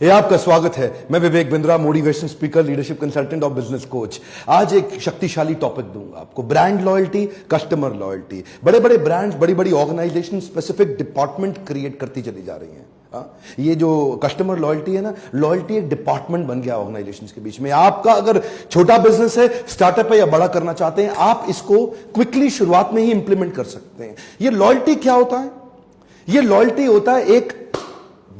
ये आपका स्वागत है। मैं Vivek Bindra, motivation speaker, leadership consultant और बिजनेस कोच। आज एक शक्तिशाली टॉपिक दूंगा आपको, ब्रांड लॉयल्टी, कस्टमर लॉयल्टी। बड़े बड़े ब्रांड्स, बड़ी बड़ी ऑर्गेनाइजेशन स्पेसिफिक डिपार्टमेंट क्रिएट करती चली जा रही हैं। ये जो कस्टमर लॉयल्टी है ना, लॉयल्टी एक डिपार्टमेंट बन गया ऑर्गेनाइजेशंस के बीच में। आपका अगर छोटा बिजनेस है, स्टार्टअप है या बड़ा करना चाहते हैं, आप इसको क्विकली शुरुआत में ही इंप्लीमेंट कर सकते हैं। ये लॉयल्टी क्या होता है? ये लॉयल्टी होता है एक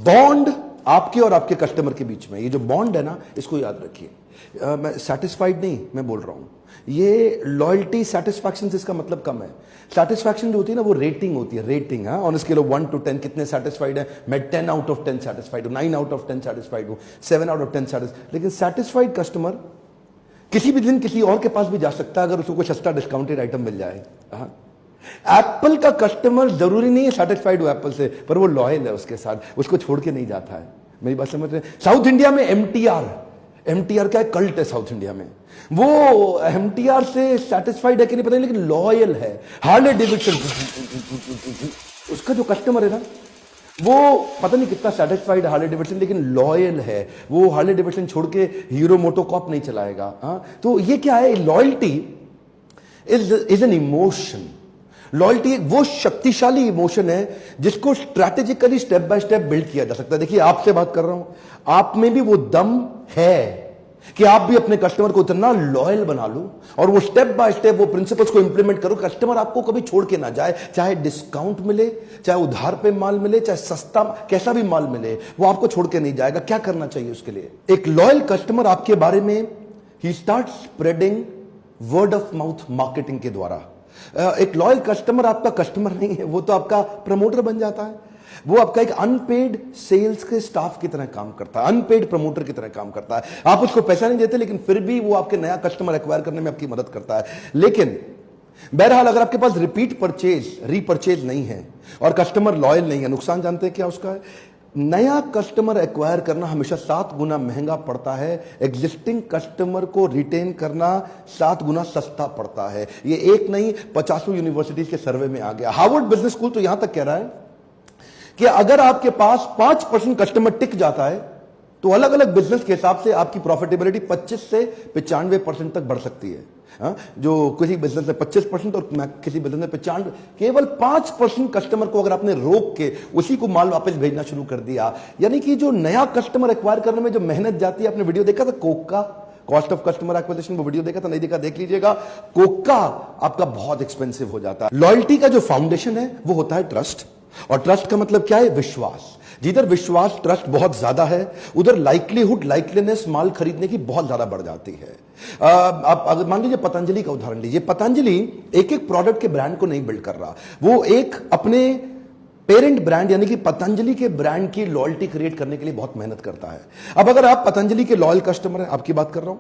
बॉन्ड आपके और आपके कस्टमर के बीच में। ये जो बॉन्ड है ना, इसको याद रखिए। मैं सेटिस्फाइड नहीं मैं बोल रहा हूं, ये लॉयल्टी सेटिस्फैक्शन से इसका मतलब कम है। सेटिस्फैक्शन जो होती है ना, वो रेटिंग होती है, rating. On scale of 1 to 10 कितने सेटिस्फाइड है? मैं 10 out of 10 सेटिस्फाइड हूं, 9 out of 10 सेटिस्फाइड हूं, 7 out of 10 सेटिस्फाइड। लेकिन सेटिस्फाइड कस्टमर किसी भी दिन किसी और के पास भी जा सकता है अगर उसको कोई सस्ता डिस्काउंटेड आइटम मिल जाए। एप्पल का कस्टमर जरूरी नहीं है सेटिस्फाइड हो एप्पल से, पर वो लॉयल है उसके साथ, उसको छोड़ के नहीं जाता है। मेरी बात समझ रहे हैं? साउथ इंडिया में एमटीआर का एक कल्ट है साउथ इंडिया में। वो एमटीआर से सेटिस्फाइड है कि नहीं पता नहीं, लेकिन लॉयल है। हार्ले डेविडसन, उसका जो कस्टमर है ना, वो पता नहीं कितना सेटिस्फाइड है हार्ले डेविडसन, लेकिन लॉयल है। वो हार्ले डेविडसन छोड़ के हीरो मोटोकॉप नहीं चलाएगा। तो ये क्या है? Loyalty is an emotion. Loyalty एक वो शक्तिशाली इमोशन है जिसको strategically step by step build किया जा सकता है। देखिए, आपसे बात कर रहा हूं, आप में भी वो दम है कि आप भी अपने कस्टमर को इतना लॉयल बना लो और वो स्टेप बाय स्टेप वो प्रिंसिपल्स को इंप्लीमेंट करो। कस्टमर आपको कभी छोड़ के ना जाए, चाहे डिस्काउंट मिले, चाहे उधार पे माल मिले, चाहे सस्ता कैसा भी माल मिले, वो आपको छोड़ के नहीं जाएगा। क्या करना चाहिए उसके लिए? एक लॉयल कस्टमर आपके बारे में ही start spreading word of mouth marketing के द्वारा। एक लॉयल कस्टमर आपका कस्टमर नहीं है, वो तो आपका प्रमोटर बन जाता है। वो आपका एक अनपेड सेल्स के स्टाफ की तरह काम करता है, अनपेड प्रमोटर की तरह काम करता है। आप उसको पैसा नहीं देते, लेकिन फिर भी वो आपके नया कस्टमर एक्वायर करने में आपकी मदद करता है। लेकिन बहरहाल, अगर आपके पास रिपीट परचेज, रीपरचेज नहीं है और कस्टमर लॉयल नहीं है, नुकसान जानते हैं क्या उसका है? नया कस्टमर एक्वायर करना हमेशा 7 गुना महंगा पड़ता है, एग्जिस्टिंग कस्टमर को रिटेन करना 7 गुना सस्ता पड़ता है। ये एक नहीं, 50 यूनिवर्सिटीज के सर्वे में आ गया। हार्वर्ड बिजनेस स्कूल तो यहां तक कह रहा है कि अगर आपके पास 5% कस्टमर टिक जाता है तो अलग अलग बिजनेस के हिसाब से आपकी प्रॉफिटेबिलिटी 25 से 95% तक बढ़ सकती है। जो किसी बिजनेस में 25% और किसी बिजनेस में 95, केवल 5% कस्टमर को अगर आपने रोक के उसी को माल वापस भेजना शुरू कर दिया, यानी कि जो नया कस्टमर एक्वायर करने में जो मेहनत जाती है। आपने वीडियो देखा था कोक का, कॉस्ट ऑफ कस्टमर एक्विजिशन? वो वीडियो देखा था? नहीं देखा, देख लीजिएगा। कोक का आपका बहुत एक्सपेंसिव हो जाता है। लॉयल्टी का जो फाउंडेशन है वो होता है ट्रस्ट, और ट्रस्ट का मतलब क्या है? विश्वास। जिधर विश्वास, ट्रस्ट बहुत ज्यादा है, उधर लाइक्लीहुड, लाइकलीनेस माल खरीदने की बहुत ज्यादा बढ़ जाती है। आप अगर मान लीजिए पतंजलि का उदाहरण लीजिए। पतंजलि एक एक प्रोडक्ट के ब्रांड को नहीं बिल्ड कर रहा, वो एक अपने पेरेंट ब्रांड यानी कि पतंजलि के ब्रांड की लॉयल्टी क्रिएट करने के लिए बहुत मेहनत करता है। अब अगर आप पतंजलि के लॉयल कस्टमर हैं, आपकी बात कर रहा हूं,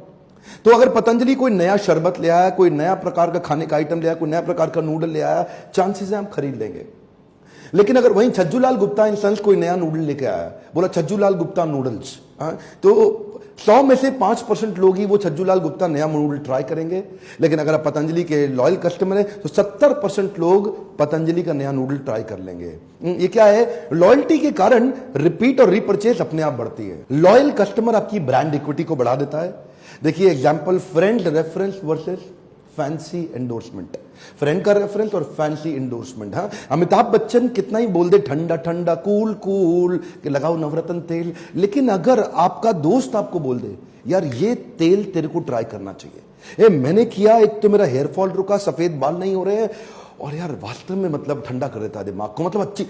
तो अगर पतंजलि कोई नया शरबत ले आया, कोई नया प्रकार का खाने का आइटम ले आया, कोई नया प्रकार का नूडल ले आया, चांसेस है हम खरीद लेंगे। लेकिन अगर वहीं छज्जूलाल गुप्ता एंड सन्स कोई नया नूडल लेके आया, बोला छज्जूलाल गुप्ता नूडल्स, तो 100 में से 5% लोग ही वो छज्जूलाल गुप्ता नया नूडल ट्राई करेंगे। लेकिन अगर आप पतंजलि के लॉयल कस्टमर हैं तो 70% लोग पतंजलि का नया नूडल ट्राई कर लेंगे। ये क्या है? लॉयल्टी के कारण रिपीट और रीपरचेज अपने आप बढ़ती है। लॉयल कस्टमर आपकी ब्रांड इक्विटी को बढ़ा देता है। देखिए example, friend reference versus fancy endorsement. Friend का रेफरेंस और फैंसी एंडोर्समेंट। अमिताभ बच्चन कितना ही बोल दे ठंडा ठंडा, कूल कूल कि लगाओ नवरत्न तेल, लेकिन अगर आपका दोस्त आपको बोल दे यार ये तेल तेरे को ट्राई करना चाहिए, मैंने किया, एक तो मेरा हेयर फॉल रुका, सफेद बाल नहीं हो रहे हैं, और यार वास्तव में मतलब ठंडा कर देता है दिमाग को, मतलब अच्छी।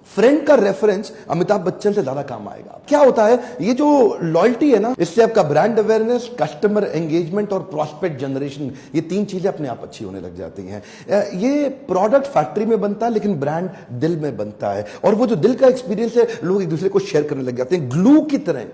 फ्रेंड का रेफरेंस अमिताभ बच्चन से ज्यादा काम आएगा। क्या होता है? ये जो लॉयल्टी है ना, इससे आपका ब्रांड अवेयरनेस, कस्टमर एंगेजमेंट और प्रॉस्पेक्ट जनरेशन, ये 3 चीजें अपने आप अच्छी होने लग जाती हैं। ये प्रोडक्ट फैक्ट्री में बनता है, लेकिन ब्रांड दिल में बनता है, और वो जो दिल का एक्सपीरियंस है, लोग एक दूसरे को शेयर करने लग जाते हैं। ग्लू की तरह,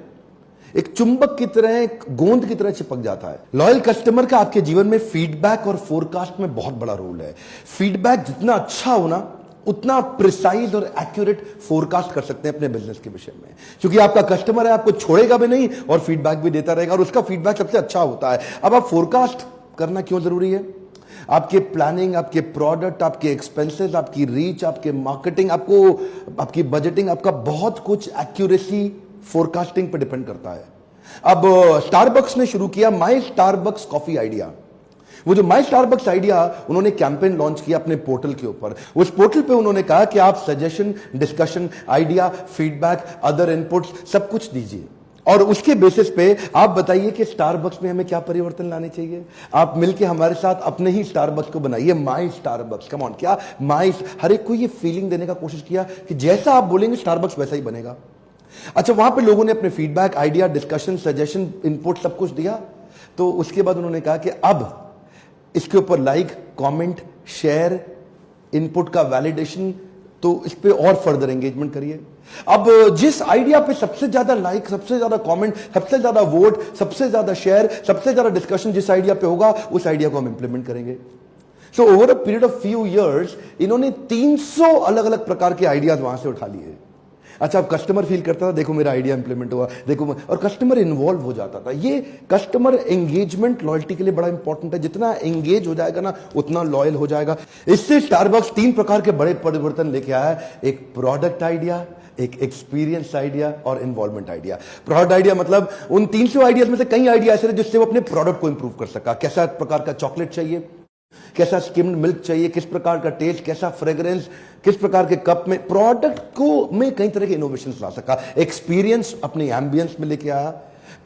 एक चुंबक की तरह, एक गोंद की तरह चिपक जाता है। लॉयल कस्टमर का आपके जीवन में फीडबैक और फोरकास्ट में बहुत बड़ा रोल है। फीडबैक जितना अच्छा हो ना, उतना प्रिसाइज और एक्यूरेट फोरकास्ट कर सकते हैं अपने बिजनेस के विषय में, क्योंकि आपका कस्टमर है, आपको छोड़ेगा भी नहीं और फीडबैक भी देता रहेगा, और उसका फीडबैक सबसे अच्छा होता है। अब आप फोरकास्ट करना क्यों जरूरी है? आपके प्लानिंग, आपके प्रोडक्ट, आपके एक्सपेंसेस, आपकी रीच, आपके मार्केटिंग, आपको आपकी बजटिंग, आपका बहुत कुछ एक्यूरेसी फोरकास्टिंग पर डिपेंड करता है। अब स्टारबक्स ने शुरू किया माई स्टारबक्स कॉफी आइडिया। वो जो माई स्टारबक्स आइडिया उन्होंने कैंपेन लॉन्च किया अपने पोर्टल के ऊपर। उस पोर्टल पे उन्होंने कहा कि आप suggestion, discussion, idea, feedback, other inputs सब कुछ दीजिए और उसके बेसिस पे आप बताइए कि स्टारबक्स में हमें क्या परिवर्तन लाने चाहिए। आप मिलके हमारे साथ अपने ही स्टारबक्स को बनाइए, माई स्टारबक्स। कम ऑन, क्या माई, हर एक को ये फीलिंग देने का कोशिश किया कि जैसा आप बोलेंगे स्टारबक्स वैसा ही बनेगा। अच्छा, वहां पे लोगों ने अपने feedback, idea, discussion, suggestion, input सब कुछ दिया। तो उसके बाद उन्होंने कहा कि अब इसके ऊपर लाइक, कमेंट, शेयर, इनपुट का वैलिडेशन, तो इस पे और फर्दर एंगेजमेंट करिए। अब जिस आइडिया पे सबसे ज्यादा लाइक, सबसे ज्यादा कमेंट, सबसे ज्यादा वोट, सबसे ज्यादा शेयर, सबसे ज्यादा डिस्कशन जिस आइडिया पे होगा उस आइडिया को हम इंप्लीमेंट करेंगे। So over a period of few years इन्होंने 300 अलग अलग प्रकार के आइडियाज वहां से उठा लिए। अच्छा, अब कस्टमर फील करता था देखो मेरा आइडिया इंप्लीमेंट हुआ, देखो, और कस्टमर इन्वॉल्व हो जाता था। ये कस्टमर एंगेजमेंट लॉयल्टी के लिए बड़ा इंपॉर्टेंट है। जितना एंगेज हो जाएगा ना उतना लॉयल हो जाएगा। इससे स्टारबक्स 3 प्रकार के बड़े परिवर्तन लेके आया है। एक प्रोडक्ट आइडिया, एक एक्सपीरियंस आइडिया और इन्वॉल्वमेंट आइडिया। प्रोडक्ट आइडिया मतलब उन 300 आइडियाज में से कई आइडिया ऐसे जिससे वो अपने प्रोडक्ट को इंप्रूव कर सका। कैसा प्रकार का चॉकलेट चाहिए, कैसा स्किम्ड मिल्क चाहिए, किस प्रकार का टेस्ट, कैसा फ्रेग्रेंस, किस प्रकार के कप में, प्रोडक्ट को में कई तरह के इनोवेशंस ला सका। एक्सपीरियंस अपनी एम्बियंस में लेके आया,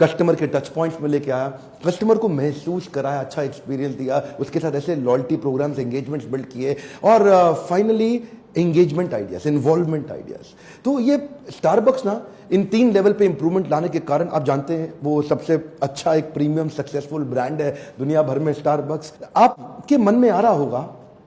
कस्टमर के टच पॉइंट्स में लेके आया, कस्टमर को महसूस कराया, अच्छा एक्सपीरियंस दिया, उसके साथ ऐसे लॉयल्टी प्रोग्राम्स, एंगेजमेंट्स बिल्ड किए और finally engagement ideas, involvement ideas. तो ये स्टारबक्स ना इन 3 लेवल पे इंप्रूवमेंट लाने के कारण आप जानते हैं वो सबसे अच्छा एक प्रीमियम सक्सेसफुल ब्रांड है दुनिया भर में स्टारबक्स। आपके मन में आ रहा होगा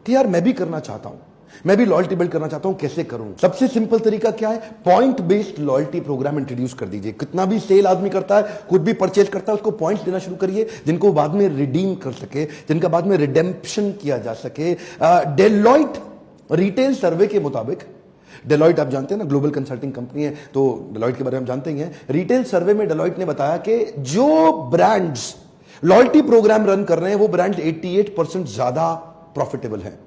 कि यार मैं भी करना चाहता हूं, मैं भी लॉयल्टी बिल्ड करना चाहता हूं, कैसे करूं? सबसे सिंपल तरीका क्या है? Point based loyalty program introduce कर दीजिए। कितना भी सेल आदमी करता है, कुछ भी परचेज करता है, उसको पॉइंट्स देना शुरू करिए जिनको बाद में रिडीम कर सके, जिनका बाद में रिडेम्पशन किया जा सके। डेलॉयट रिटेल सर्वे के मुताबिक, डेलॉयट आप जानते हैं ना, ग्लोबल कंसल्टिंग कंपनी है, तो डेलॉयट के बारे में हम जानते ही हैं। रिटेल सर्वे में डेलॉयट ने बताया कि जो ब्रांड्स लॉयल्टी प्रोग्राम रन कर रहे हैं वो ब्रांड्स 88% ज्यादा प्रॉफिटेबल हैं।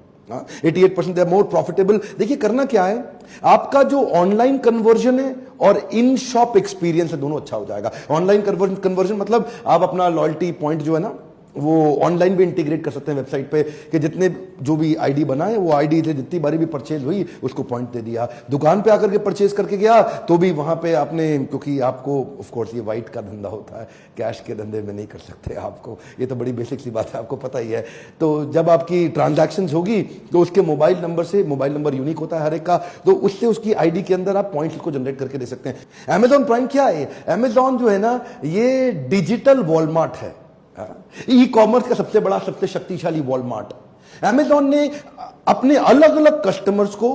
88% मोर प्रॉफिटेबल। देखिए करना क्या है, आपका जो ऑनलाइन कन्वर्जन है और इन शॉप एक्सपीरियंस है दोनों अच्छा हो जाएगा। ऑनलाइन कन्वर्जन मतलब आप अपना लॉयल्टी पॉइंट जो है ना वो ऑनलाइन भी इंटीग्रेट कर सकते हैं वेबसाइट पे कि जितने जो भी आईडी बनाए वो आईडी से जितनी बारी भी परचेज हुई उसको पॉइंट दे दिया। दुकान पे आकर के परचेज करके गया तो भी वहां पे आपने, क्योंकि आपको ऑफ कोर्स ये वाइट का धंधा होता है, कैश के धंधे में नहीं कर सकते आपको, ये तो बड़ी बेसिक सी बात है, आपको पता ही है। तो जब आपकी ट्रांजैक्शंस होगी तो उसके मोबाइल नंबर से, मोबाइल नंबर यूनिक होता है हर एक का, तो उससे उसकी आईडी के अंदर आप पॉइंट्स को जनरेट करके दे सकते हैं। अमेजॉन प्राइम क्या है? अमेजॉन जो है ना ये डिजिटल वॉलमार्ट है, ई कॉमर्स का सबसे बड़ा, सबसे शक्तिशाली वॉलमार्ट। अमेजॉन ने अपने अलग अलग कस्टमर्स को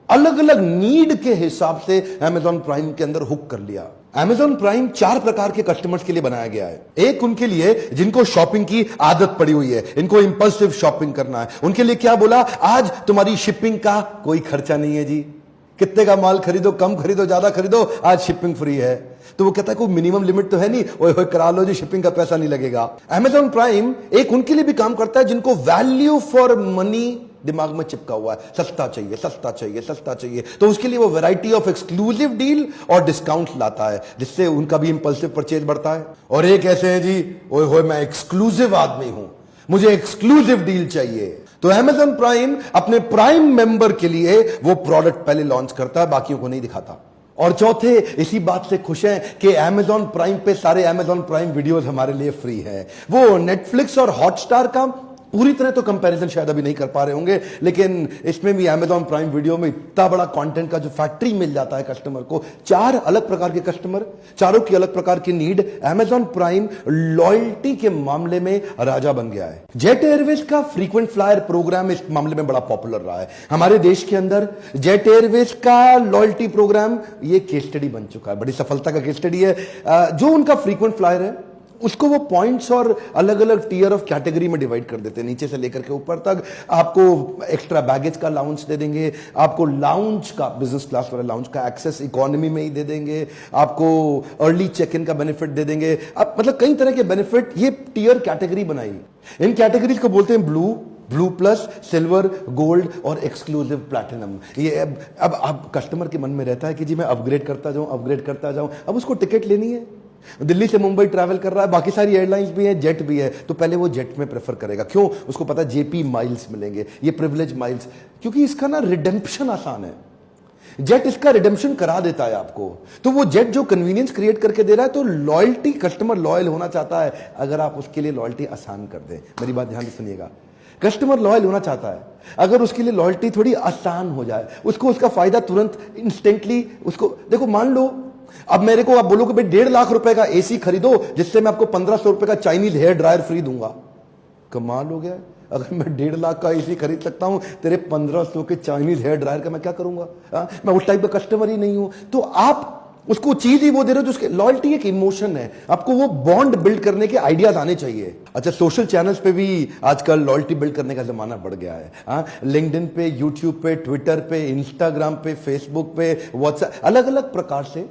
अलग अलग नीड के हिसाब से अमेजॉन प्राइम के अंदर हुक कर लिया। अमेजॉन प्राइम 4 प्रकार के कस्टमर्स के लिए बनाया गया है। एक उनके लिए जिनको शॉपिंग की आदत पड़ी हुई है, इनको इंपल्सिव शॉपिंग करना है, उनके लिए क्या बोला, आज तुम्हारी शिपिंग का कोई खर्चा नहीं है जी, कितने का माल खरीदो, कम खरीदो, ज्यादा खरीदो, आज शिपिंग फ्री है। तो वो कहता है कोई मिनिमम लिमिट तो है नहीं, ओए होए करा लो जी, शिपिंग का पैसा नहीं लगेगा। अमेजॉन प्राइम एक उनके लिए भी काम करता है जिनको वैल्यू फॉर मनी दिमाग में चिपका हुआ है, सस्ता चाहिए, सस्ता चाहिए, सस्ता चाहिए, तो उसके लिए वो वैरायटी ऑफ एक्सक्लूसिव डील और डिस्काउंट लाता है जिससे उनका भी इंपल्सिव परचेज बढ़ता है। और एक ऐसे हैं जी, ओए होए मैं एक्सक्लूसिव आदमी हूं, मुझे एक्सक्लूसिव डील चाहिए। तो अमेजॉन प्राइम अपने प्राइम मेंबर के लिए वो प्रोडक्ट पहले लॉन्च करता है, बाकियों को नहीं दिखाता। और चौथे इसी बात से खुश हैं कि अमेजॉन प्राइम पे सारे अमेजॉन प्राइम वीडियोस हमारे लिए फ्री है। वो नेटफ्लिक्स और हॉटस्टार का पूरी तरह तो कंपैरिजन शायद अभी नहीं कर पा रहे होंगे, लेकिन इसमें भी अमेजॉन प्राइम वीडियो में इतना बड़ा कंटेंट का जो फैक्ट्री मिल जाता है कस्टमर को। 4 अलग प्रकार के कस्टमर, चारों की अलग प्रकार की नीड। अमेजॉन प्राइम लॉयल्टी के मामले में राजा बन गया है। जेट एयरवेज का फ्रीक्वेंट फ्लायर प्रोग्राम इस मामले में बड़ा पॉपुलर रहा है हमारे देश के अंदर। जेट एयरवेज का लॉयल्टी प्रोग्राम ये केस स्टडी बन चुका है, बड़ी सफलता का केस स्टडी है। जो उनका फ्रीक्वेंट फ्लायर है उसको वो पॉइंट्स और अलग अलग टीयर ऑफ कैटेगरी में डिवाइड कर देते हैं, नीचे से लेकर के ऊपर तक। आपको एक्स्ट्रा बैगेज का लाउंज दे देंगे, आपको लाउंज का, बिजनेस क्लास वाला लाउंज का एक्सेस इकोनॉमी में ही दे देंगे, आपको अर्ली चेक इन का बेनिफिट दे देंगे। अब मतलब कई तरह के बेनिफिट ये टीयर कैटेगरी बनाई। इन कैटेगरीज को बोलते हैं blue, blue plus, silver, gold और एक्सक्लूसिव प्लैटिनम। ये अब कस्टमर के मन में रहता है कि जी मैं अपग्रेड करता जाऊं। अब उसको टिकट लेनी है, दिल्ली से मुंबई ट्रैवल कर रहा है, बाकी सारी एयरलाइंस भी है, जेट भी है, तो पहले वो जेट में प्रेफर करेगा। क्यों? उसको पता है जेपी माइल्स मिलेंगे, ये प्रिविलेज माइल्स, क्योंकि इसका ना रिडेम्पशन आसान है। जेट इसका रिडेम्पशन करा देता है आपको, तो वो जेट जो कन्वीनियंस क्रिएट करके दे रहा है, तो लॉयल्टी, कस्टमर लॉयल होना चाहता है अगर आप उसके लिए लॉयल्टी आसान कर दें। मेरी बात ध्यान से सुनिएगा, कस्टमर लॉयल होना चाहता है अगर उसके लिए लॉयल्टी थोड़ी आसान हो जाए, उसको उसका फायदा तुरंत इंस्टेंटली उसको देखो। मान लो अब मेरे को आप बोलो कि भाई 1.5 लाख रुपए का एसी खरीदो जिससे मैं आपको 1500 रुपए का चाइनीज हेयर ड्रायर फ्री दूंगा। कमाल हो गया। अगर मैं 1.5 लाख का एसी खरीद सकता हूं, तेरे 1500 के चाइनीज हेयर ड्रायर का मैं क्या करूंगा? मैं उस टाइप का कस्टमर ही नहीं हूं। तो आप उसको चीज ही वो दे रहे हो जो उसके, लॉयल्टी एक इमोशन है, आपको वो बॉन्ड बिल्ड करने के आइडियाज आने चाहिए। अच्छा, सोशल चैनल्स पे भी आजकल लॉयल्टी बिल्ड करने का जमाना बढ़ गया है। लिंक्डइन पे, यूट्यूब पे, ट्विटर पे, इंस्टाग्राम पे, फेसबुक पे, व्हाट्सएप, अलग अलग प्रकार से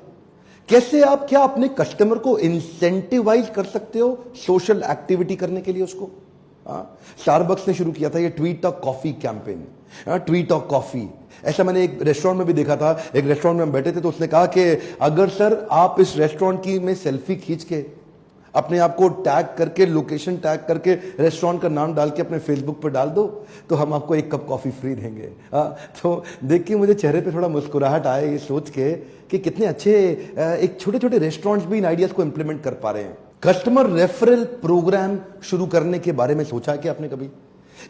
कैसे आप क्या अपने कस्टमर को इंसेंटिवाइज कर सकते हो सोशल एक्टिविटी करने के लिए उसको। स्टारबक्स ने शुरू किया था ये tweet a coffee campaign, tweet a coffee. ऐसा मैंने एक रेस्टोरेंट में भी देखा था, एक रेस्टोरेंट में हम बैठे थे तो उसने कहा कि अगर सर आप इस रेस्टोरेंट की में सेल्फी खींच के अपने आप को टैग करके, लोकेशन टैग करके, रेस्टोरेंट का नाम डाल के अपने फेसबुक पर डाल दो तो हम आपको 1 कप कॉफी फ्री देंगे। तो देख के मुझे चेहरे पे थोड़ा मुस्कुराहट आया ये सोच के कि कितने अच्छे एक छोटे छोटे रेस्टोरेंट्स भी इन आइडियाज को इंप्लीमेंट कर पा रहे हैं। कस्टमर रेफरल प्रोग्राम शुरू करने के बारे में सोचा है कि आपने कभी?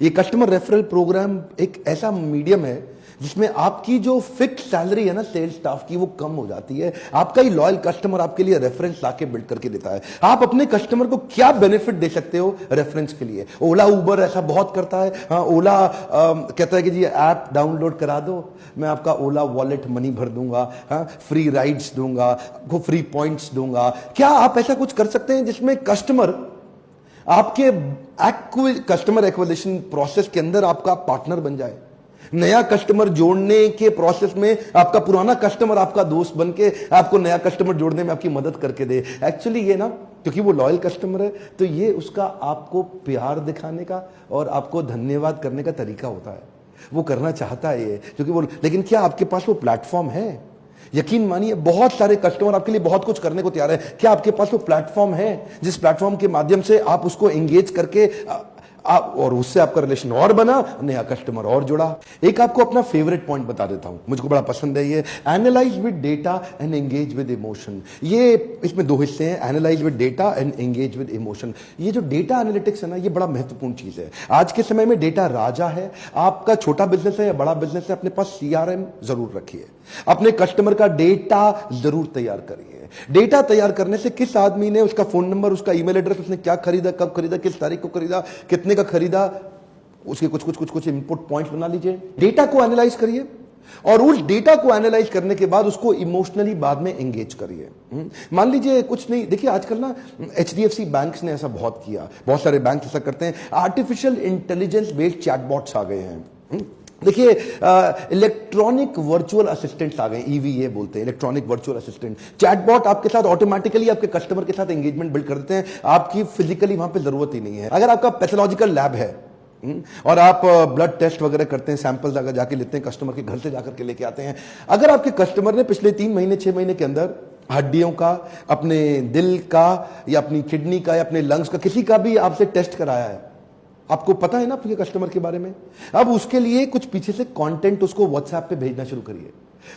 ये कस्टमर रेफरल प्रोग्राम एक ऐसा मीडियम है जिसमें आपकी जो फिक्स सैलरी है ना सेल्स स्टाफ की, वो कम हो जाती है। आपका ही लॉयल कस्टमर आपके लिए रेफरेंस लाके बिल्ड करके देता है। आप अपने कस्टमर को क्या बेनिफिट दे सकते हो रेफरेंस के लिए? ओला उबर ऐसा बहुत करता है। हाँ, ओला कहता है कि जी ऐप डाउनलोड करा दो, मैं आपका ओला वॉलेट मनी भर दूंगा, हाँ, फ्री राइड्स दूंगा, आपको फ्री पॉइंट्स दूंगा। क्या आप ऐसा कुछ कर सकते हैं जिसमें कस्टमर आपके कस्टमर एक्विजिशन प्रोसेस के अंदर आपका पार्टनर बन जाए? नया कस्टमर जोड़ने के प्रोसेस में आपका पुराना कस्टमर आपका दोस्त बन के आपको नया कस्टमर जोड़ने में आपकी मदद करके दे। एक्चुअली ये ना, क्योंकि वो लॉयल कस्टमर है, तो ये उसका आपको प्यार दिखाने का और आपको धन्यवाद करने का तरीका होता है। वो करना चाहता है ये, क्योंकि वो, लेकिन क्या आपके पास वो प्लेटफॉर्म है? यकीन मानिए बहुत सारे कस्टमर आपके लिए बहुत कुछ करने को तैयार है। क्या आपके पास वो प्लेटफॉर्म है जिस प्लेटफॉर्म के माध्यम से आप उसको एंगेज करके और उससे आपका रिलेशन और बना, नया कस्टमर और जुड़ा? एक आपको अपना फेवरेट पॉइंट बता देता हूं, मुझको बड़ा पसंद है ये, analyse with data and engage with emotion. ये इसमें 2 हिस्से हैं, analyse with data and engage with emotion. ये जो डेटा एनालिटिक्स है ना, ये बड़ा महत्वपूर्ण चीज है। आज के समय में डेटा राजा है। आपका छोटा बिजनेस है या बड़ा बिजनेस है, अपने पास CRM जरूर रखिए, अपने कस्टमर का डेटा जरूर तैयार करिए। डेटा तैयार करने से किस आदमी ने, उसका फोन नंबर, उसका ईमेल एड्रेस, उसने क्या खरीदा, कब खरीदा, किस तारीख को खरीदा, कितने का खरीदा, उसके कुछ इंपुट पॉइंट्स बना लीजिए। डेटा को एनालाइज करिए और उस डेटा को एनालाइज करने के बाद उसको इमोशनली बाद में एंगेज करिए। मान लीजिए कुछ नहीं, देखिए आजकल ना HDFC बैंक्स ने ऐसा बहुत किया, बहुत सारे बैंक ऐसा करते हैं। आर्टिफिशियल इंटेलिजेंस बेस्ड चैटबॉट्स आ गए हैं। देखिए इलेक्ट्रॉनिक वर्चुअल असिस्टेंट्स आ गए, EVA बोलते हैं, इलेक्ट्रॉनिक वर्चुअल असिस्टेंट। चैटबॉट आपके साथ ऑटोमेटिकली आपके कस्टमर के साथ एंगेजमेंट बिल्ड कर देते हैं, आपकी फिजिकली वहां पे जरूरत ही नहीं है। अगर आपका पैथोलॉजिकल लैब है और आप ब्लड टेस्ट वगैरह करते हैं, सैंपल्स अगर जाके लेते हैं, कस्टमर के घर से जाकर के लेके आते हैं, अगर आपके कस्टमर ने पिछले 3 महीने 6 महीने के अंदर हड्डियों का, अपने दिल का या अपनी किडनी का या अपने लंग्स का, किसी का भी आपसे टेस्ट कराया है, आपको पता है ना आपके कस्टमर के बारे में, अब उसके लिए कुछ पीछे से कंटेंट उसको व्हाट्सएप पे भेजना शुरू करिए,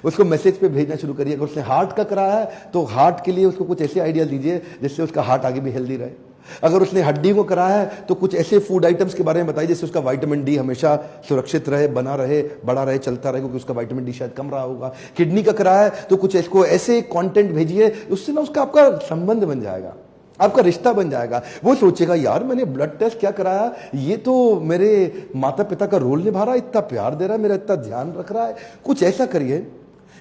उसको मैसेज पे भेजना शुरू करिए। अगर उसने हार्ट का कराया है तो हार्ट के लिए उसको कुछ ऐसे आइडिया दीजिए जिससे उसका हार्ट आगे भी हेल्दी रहे। अगर उसने हड्डी को कराया है तो कुछ ऐसे फूड आइटम्स के बारे में बताइए जिससे उसका विटामिन डी हमेशा सुरक्षित रहे, बना रहे, बड़ा रहे, चलता रहे, क्योंकि उसका विटामिन डी शायद कम रहा होगा। किडनी का कराया है तो कुछ इसको ऐसे कंटेंट भेजिए, उससे ना उसका आपका संबंध बन जाएगा, आपका रिश्ता बन जाएगा। वो सोचेगा यार मैंने ब्लड टेस्ट क्या कराया, ये तो मेरे माता पिता का रोल निभा रहा है, इतना प्यार दे रहा है, मेरा इतना ध्यान रख रहा है। कुछ ऐसा करिए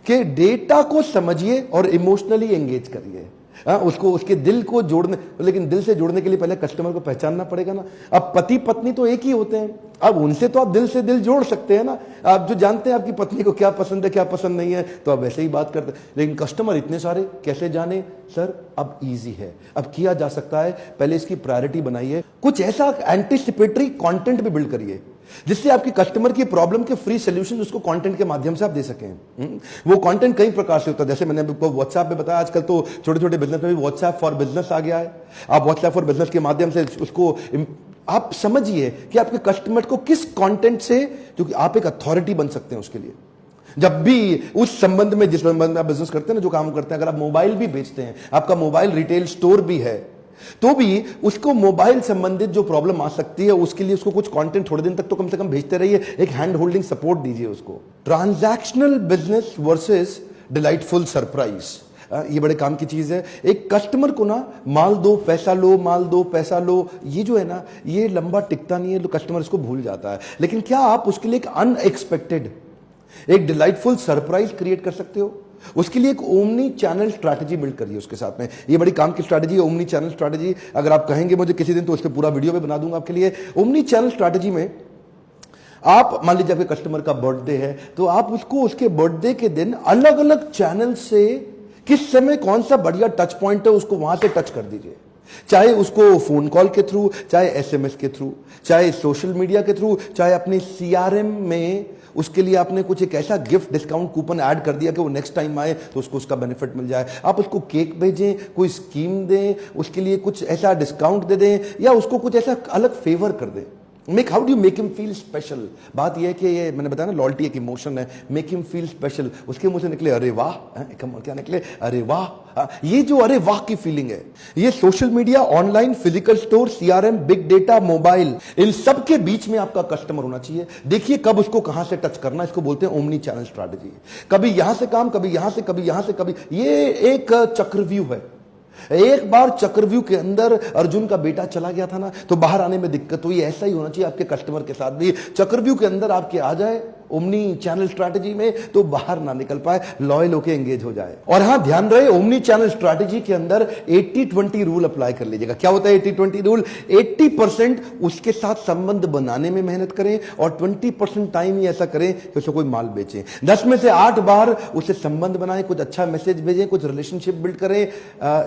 कि डेटा को समझिए और इमोशनली एंगेज करिए। उसको, उसके दिल को जोड़ने, लेकिन दिल से जोड़ने के लिए पहले कस्टमर को पहचानना पड़ेगा ना। अब पति पत्नी तो एक ही होते हैं, अब उनसे तो आप दिल से दिल जोड़ सकते हैं ना। आप जो जानते हैं आपकी पत्नी को क्या पसंद है क्या पसंद नहीं है, तो आप वैसे ही बात करते हैं। लेकिन कस्टमर इतने सारे कैसे जाने सर? अब इजी है, अब किया जा सकता है। पहले इसकी प्रायोरिटी बनाइए, कुछ ऐसा एंटिसिपेटरी कंटेंट भी बिल्ड करिए जिससे आपकी कस्टमर की प्रॉब्लम के फ्री सोल्यूशन उसको कंटेंट के माध्यम से आप दे सकें। वो कंटेंट कई प्रकार से होता है, जैसे मैंने आपको व्हाट्सएप पे बताया, आजकल तो छोटे छोटे बिजनेस में भी व्हाट्सएप फॉर बिजनेस आ गया है। आप व्हाट्सएप फॉर बिजनेस के माध्यम से उसको आप समझिए कि आपके कस्टमर को किस कंटेंट से, क्योंकि आप एक अथॉरिटी बन सकते हैं उसके लिए। जब भी उस संबंध में, जिस संबंध में आप बिजनेस करते हैं ना, जो काम करते हैं, अगर आप मोबाइल भी बेचते हैं, आपका मोबाइल रिटेल स्टोर भी है, तो भी उसको मोबाइल संबंधित जो प्रॉब्लम आ सकती है उसके लिए उसको कुछ कंटेंट थोड़े दिन तक तो कम से कम भेजते रहिए, एक हैंड होल्डिंग सपोर्ट दीजिए उसको। Transactional business versus delightful surprise, ये बड़े काम की चीज है। एक कस्टमर को ना माल दो पैसा लो, माल दो पैसा लो, ये जो है ना, ये लंबा टिकता नहीं है, तो कस्टमर इसको भूल जाता है। लेकिन क्या आप उसके लिए एक अनएक्सपेक्टेड, एक डिलाइटफुल सरप्राइज क्रिएट कर सकते हो? उसके लिए एक ओमनी चैनल स्ट्रैटेजी बिल्ड करिए उसके साथ में। ये बड़ी काम की स्ट्रैटेजी है ओमनी चैनल स्ट्रैटेजी। अगर आप कहेंगे मुझे किसी दिन, तो उस पर पूरा वीडियो भी बना दूंगा आपके लिए। ओमनी चैनल स्ट्रैटेजी में आप मान लीजिए आपके कस्टमर का बर्थडे है, तो आप उसको उसके बर्थडे के दिन अलग अलग चैनल से किस समय कौन सा बढ़िया टच पॉइंट है उसको वहां से टच कर दीजिए। चाहे उसको फोन कॉल के थ्रू, चाहे एसएमएस के थ्रू, चाहे सोशल मीडिया के थ्रू, चाहे अपने सीआरएम में उसके लिए आपने कुछ एक ऐसा गिफ्ट डिस्काउंट कूपन ऐड कर दिया कि वो नेक्स्ट टाइम आए तो उसको उसका बेनिफिट मिल जाए। आप उसको केक भेजें, कोई स्कीम दें, उसके लिए कुछ ऐसा डिस्काउंट दे दें, या उसको कुछ ऐसा अलग फेवर कर दें। How do make him feel special? बात यह है कि ये मैंने बताया ना, लॉयल्टी एक इमोशन है। मेक हिम फील स्पेशल, उसके मुंह से निकले अरे वाह, क्या निकले अरे वाह। ये जो अरे वाह की फीलिंग है, ये social media, online, physical store, CRM, big data, mobile, इन सब के बीच में आपका कस्टमर होना चाहिए। देखिए कब उसको कहां से टच करना, इसको बोलते हैं ओमनी चैनल स्ट्रैटेजी। कभी यहां से काम, कभी यहां से, कभी यहां से, कभी, ये एक चक्रव्यूह है। एक बार चक्रव्यूह के अंदर अर्जुन का बेटा चला गया था ना, तो बाहर आने में दिक्कत हुई। ऐसा ही होना चाहिए आपके कस्टमर के साथ भी। चक्रव्यूह के अंदर आपके आ जाए ओमनी चैनल स्ट्रैटेजी में, तो बाहर ना निकल पाए, लॉयल होके एंगेज हो जाए। और हां, ध्यान रहे, ओमनी चैनल स्ट्रैटेजी के अंदर 80-20 रूल अप्लाई कर लीजिएगा। क्या होता है 80-20 रूल? 80% उसके साथ संबंध बनाने में मेहनत करें और 20% टाइम ही ऐसा करें कि उसे कोई माल बेचें। 10 में से 8 बार उससे संबंध बनाएं, कुछ अच्छा मैसेज भेजें, कुछ रिलेशनशिप बिल्ड करें।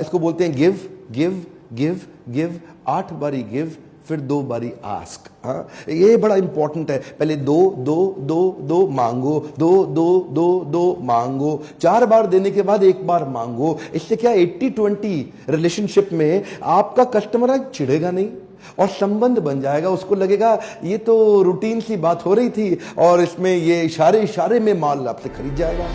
इसको बोलते हैं गिव गिव गिव गिव। 8 बारी गिव, फिर 2 बारी आस्क। हाँ, ये बड़ा इंपॉर्टेंट है। पहले दो दो दो दो मांगो, दो दो दो दो मांगो, 4 बार देने के बाद 1 बार मांगो। इससे क्या 80-20 रिलेशनशिप में आपका कस्टमर चिढ़ेगा नहीं और संबंध बन जाएगा। उसको लगेगा ये तो रूटीन सी बात हो रही थी और इसमें ये इशारे इशारे में माल आपसे खरीद जाएगा।